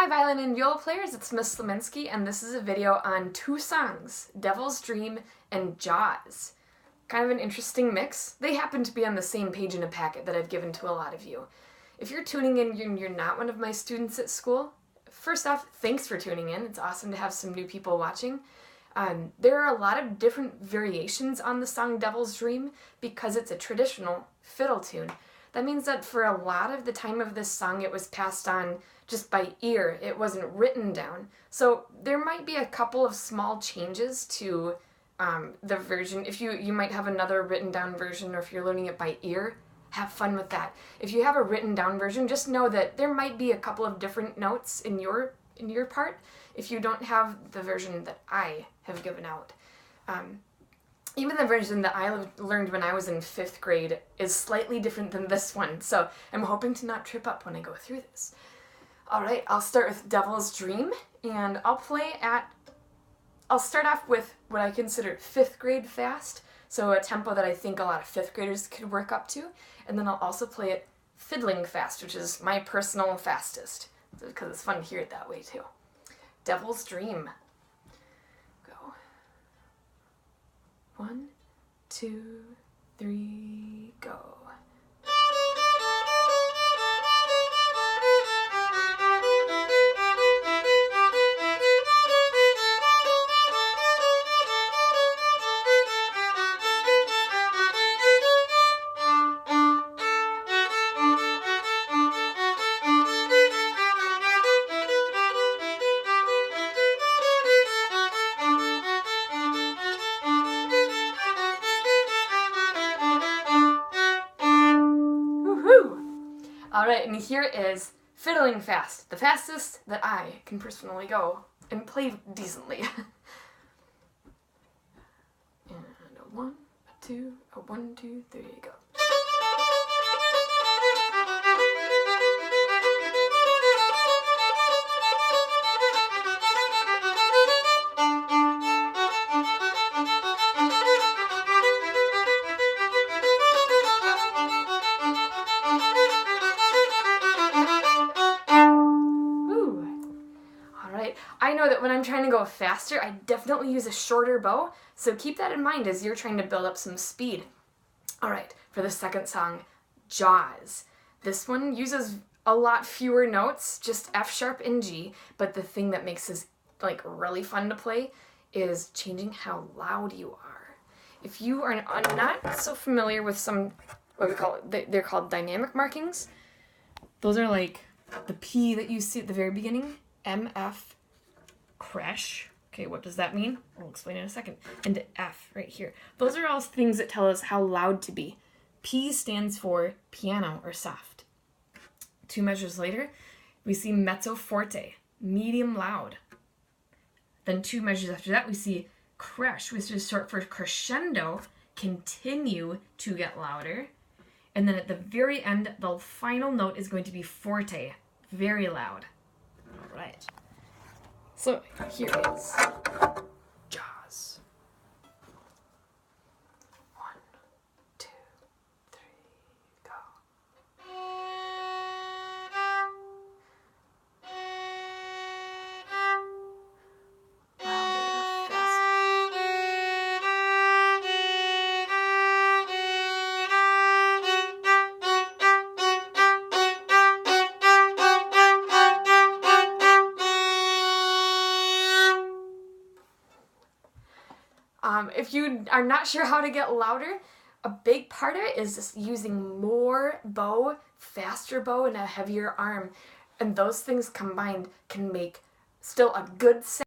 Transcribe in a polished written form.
Hi violin and viola players, it's Miss Slominski, and this is a video on two songs, Devil's Dream and Jaws. Kind of an interesting mix. They happen to be on the same page in a packet that I've given to a lot of you. If you're tuning in and you're not one of my students at school, first off, thanks for tuning in. It's awesome to have some new people watching. There are a lot of different variations on the song Devil's Dream because it's a traditional fiddle tune. That means that for a lot of the time of this song, it was passed on just by ear. It wasn't written down. So there might be a couple of small changes to the version. If you might have another written down version, or if you're learning it by ear, have fun with that. If you have a written down version, just know that there might be a couple of different notes in your part if you don't have the version that I have given out. Even the version that I learned when I was in 5th grade is slightly different than this one, so I'm hoping to not trip up when I go through this. Alright, I'll start with Devil's Dream, and I'll start off with what I consider 5th grade fast, so a tempo that I think a lot of 5th graders could work up to, and then I'll also play it fiddling fast, which is my personal fastest, because it's fun to hear it that way too. Devil's Dream. Go. 1, 2, 3, go. Alright, and here is fiddling fast, the fastest that I can personally go and play decently. And a 1, a 2, a 1, 2, 3, go. I know that when I'm trying to go faster, I definitely use a shorter bow, so keep that in mind as you're trying to build up some speed. Alright, for the second song, Jaws. This one uses a lot fewer notes, just F sharp and G, but the thing that makes this really fun to play is changing how loud you are. If you are not so familiar with some, what we call it, they're called dynamic markings. Those are like the P that you see at the very beginning, MF, crash. Okay, what does that mean? I'll explain in a second. And F right here. Those are all things that tell us how loud to be. P stands for piano or soft. 2 measures later, we see mezzo forte, medium loud. Then 2 measures after that, we see crash, which is short for crescendo, continue to get louder. And then at the very end, the final note is going to be forte, very loud. All right. So here is Jaws. 1, 2, 3, go. If you are not sure how to get louder, a big part of it is just using more bow, faster bow, and a heavier arm. And those things combined can make still a good sound.